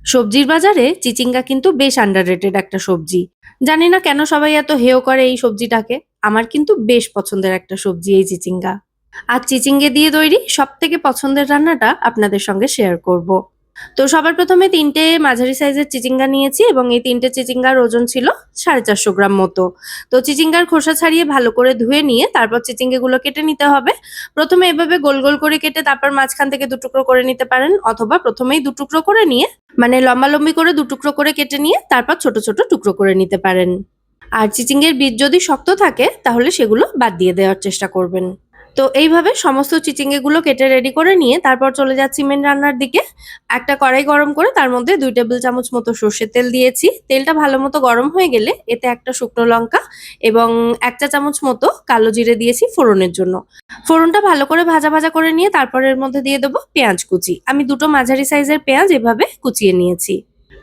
সবজির বাজারে চিচিঙ্গা কিন্তু বেশ আন্ডাররেটেড একটা সবজি। জানি না কেন সবাই এত হেয় করে এই সবজিটাকে। আমার কিন্তু বেশ পছন্দের একটা সবজি এই চিচিঙ্গা। আর চিচিঙ্গে দিয়ে তৈরি সবথেকে পছন্দের রান্নাটা আপনাদের সঙ্গে শেয়ার করব। তো সবার প্রথমে ৩ টে মাঝারি সাইজের চিচিঙ্গা নিয়েছি এবং এই ৩ টে চিচিঙ্গার ওজন ছিল ৪৫০ গ্রাম মতো। তো চিচিঙ্গার খোসা ছাড়িয়ে ভালো করে ধুয়ে নিয়ে তারপর চিচিঙ্গাগুলো কেটে নিতে হবে। প্রথমে এভাবে গোল, গোল করে কেটে তারপর মাঝখান থেকে ২ টুকরো করে নিতে পারেন, অথবা প্রথমেই ২ টুকরো করে নিয়ে মানে লম্বালম্বি করে ২ টুকরো করে কেটে নিয়ে তারপর ছোট, ছোট টুকরো করে নিতে পারেন। আর চিচিঙ্গের বীজ যদি শক্ত থাকে তাহলে সেগুলো বাদ দিয়ে দেওয়ার চেষ্টা করবেন। তো এইভাবে সমস্ত চিচিঙ্গেগুলো কেটে রেডি করে নিয়ে তারপর চলে যাচ্ছি মেন রান্নার দিকে। একটা কড়াই গরম করে তার মধ্যে ২ টেবিল চামচ মতো সর্ষের তেল দিয়েছি। তেলটা ভালো মতো গরম হয়ে গেলে এতে একটা শুকনো লঙ্কা এবং ১ চা চামচ মতো কালো জিরে দিয়েছি ফোড়নের জন্য। ফোড়নটা ভালো করে ভাজা, ভাজা করে নিয়ে তারপর এর মধ্যে দিয়ে দেবো পেঁয়াজ কুচি। আমি ২ টো মাঝারি সাইজের পেঁয়াজ এভাবে কুচিয়ে নিয়েছি।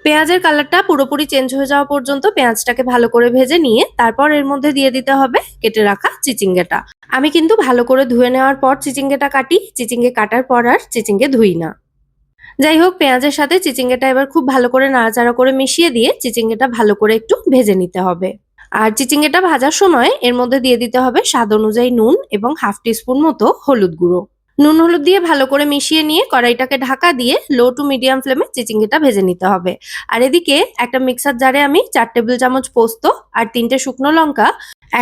পেঁয়াজের কালারটা পুরোপুরি চেঞ্জ হয়ে যাওয়া পর্যন্ত পেঁয়াজটাকে ভালো করে ভেজে নিয়ে তারপর এর মধ্যে দিয়ে দিতে হবে কেটে রাখা চিচিঙ্গাটা। আমি কিন্তু ভালো করে ধুয়ে নেওয়ার পর চিচিঙ্গাটা কাটি, চিচিঙ্গে কাটার পর আর চিচিঙ্গে ধুই না। যাই হোক, পেঁয়াজের সাথে চিচিঙ্গাটা এবার খুব ভালো করে নাড়াচাড়া করে মিশিয়ে দিয়ে চিচিঙ্গাটা ভালো করে একটু ভেজে নিতে হবে। আর চিচিঙ্গাটা ভাজার সময় এর মধ্যে দিয়ে দিতে হবে স্বাদ অনুযায়ী নুন এবং 1/2 টিস্পুন মতো হলুদ গুঁড়ো। নুন হলুদ দিয়ে ভালো করে মিশিয়ে নিয়ে কড়াইটাকে ঢাকা দিয়ে লো টু মিডিয়াম ফ্লেমে চিচিঙ্গাটা ভেজে নিতে হবে। আর এদিকে একটা মিক্সার জারে আমি ৪ টেবিল চামচ পোস্ত আর ৩ টে শুকনো লঙ্কা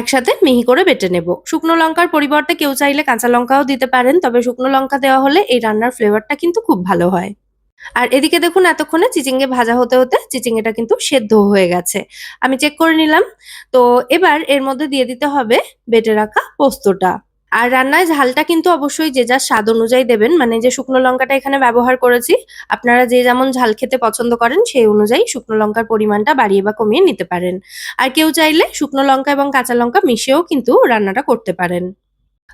একসাথে মিহি করে বেটে নেব। শুকনো লঙ্কার পরিবর্তে কেউ চাইলে কাঁচা লঙ্কাও দিতে পারেন, তবে শুকনো লঙ্কা দেওয়া হলে এই রান্নার ফ্লেভারটা কিন্তু খুব ভালো হয়। আর এদিকে দেখুন এতক্ষণে চিচিঙ্গে ভাজা হতে, হতে চিচিঙ্গেটা কিন্তু সেদ্ধ হয়ে গেছে। আমি চেক করে নিলাম। তো এবার এর মধ্যে দিয়ে দিতে হবে বেটে রাখা পোস্তটা। আর রান্নায় ঝালটা কিন্তু অবশ্যই যে যার স্বাদ অনুযায়ী দেবেন। মানে যে শুকনো লঙ্কাটা এখানে ব্যবহার করেছি, আপনারা যে যেমন ঝাল খেতে পছন্দ করেন সেই অনুযায়ী শুকনো লঙ্কার পরিমাণটা বাড়িয়ে বা কমিয়ে নিতে পারেন। আর কেউ চাইলে শুকনো লঙ্কা এবং কাঁচা লঙ্কা মিশিয়েও কিন্তু রান্নাটা করতে পারেন।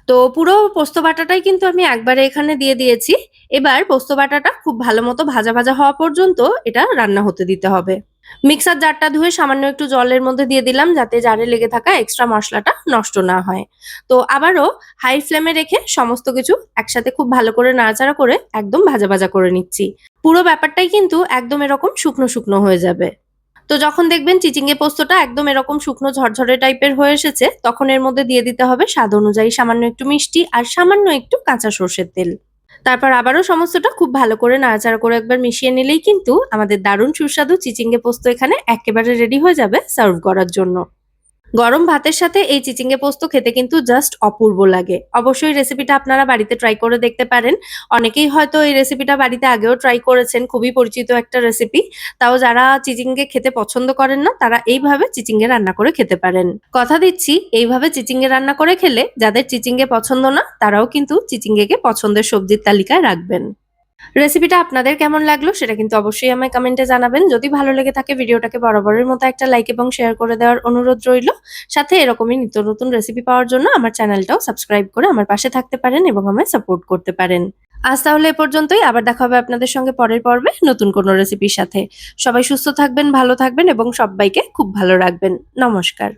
তো পুরো পোস্ত বাটাটাই কিন্তু আমি একবারে এখানে দিয়ে দিয়েছি। এবার পোস্ত বাটাটা খুব ভালো মতো ভাজা, ভাজা হওয়া পর্যন্ত এটা রান্না হতে দিতে হবে। মিক্সার জারটা ধুয়ে সামান্য একটু জলের মধ্যে দিয়ে দিলাম যাতে জারে লেগে থাকা এক্সট্রা মসলাটা নষ্ট না হয়। তো আবারও হাই ফ্লেমে রেখে সমস্ত কিছু একসাথে খুব ভালো করে নাড়াচাড়া করে একদম ভাজা, ভাজা করে নিচ্ছি। পুরো ব্যাপারটাই কিন্তু একদম এরকম শুকনো, শুকনো হয়ে যাবে। তো যখন দেখবেন চিচিঙ্গে পোস্তটা একদম এরকম শুকনো ঝরঝরে টাইপের হয়ে এসেছে, তখন এর মধ্যে দিয়ে দিতে হবে স্বাদ অনুযায়ী সামান্য একটু মিষ্টি আর সামান্য একটু কাঁচা সর্ষের তেল। তারপর আবারও সমস্তটা খুব ভালো করে নাড়াচাড়া করে একবার মিশিয়ে নিলেই কিন্তু আমাদের দারুণ সুস্বাদু চিচিঙ্গে পোস্ত এখানে একেবারে রেডি হয়ে যাবে সার্ভ করার জন্য। গরম ভাতের সাথে এই চিচিঙ্গে পোস্ত খেতে কিন্তু জাস্ট অপূর্ব লাগে। অবশ্যই রেসিপিটা আপনারা বাড়িতে ট্রাই করে দেখতে পারেন। অনেকেই হয়তো এই রেসিপিটা বাড়িতে আগেও ট্রাই করেছেন, খুবই পরিচিত একটা রেসিপি। তাও যারা চিচিঙ্গে খেতে পছন্দ করেন না তারা এইভাবে চিচিঙ্গে রান্না করে খেতে পারেন। কথা দিচ্ছি এইভাবে চিচিঙ্গে রান্না করে খেলে যাদের চিচিঙ্গে পছন্দ না তারাও কিন্তু চিচিঙ্গেকে পছন্দের সবজির তালিকায় রাখবেন। রেসিপিটা আপনাদের কেমন লাগলো সেটা কিন্তু অবশ্যই আমায় কমেন্টে জানাবেন। যদি ভালো লেগে থাকে ভিডিওটাকে বরাবরের মতো একটা লাইক এবং শেয়ার করে দেওয়ার অনুরোধ রইলো। সাথে এরকমই নিত্য নতুন রেসিপি পাওয়ার জন্য আমার চ্যানেলটাও সাবস্ক্রাইব করে আমার পাশে থাকতে পারেন এবং আমায় সাপোর্ট করতে পারেন। আজ তাহলে এ পর্যন্তই। আবার দেখা হবে আপনাদের সঙ্গে পরের পর্বে নতুন কোনো রেসিপির সাথে। সবাই সুস্থ থাকবেন, ভালো থাকবেন এবং সব্বাইকে খুব ভালো রাখবেন। নমস্কার।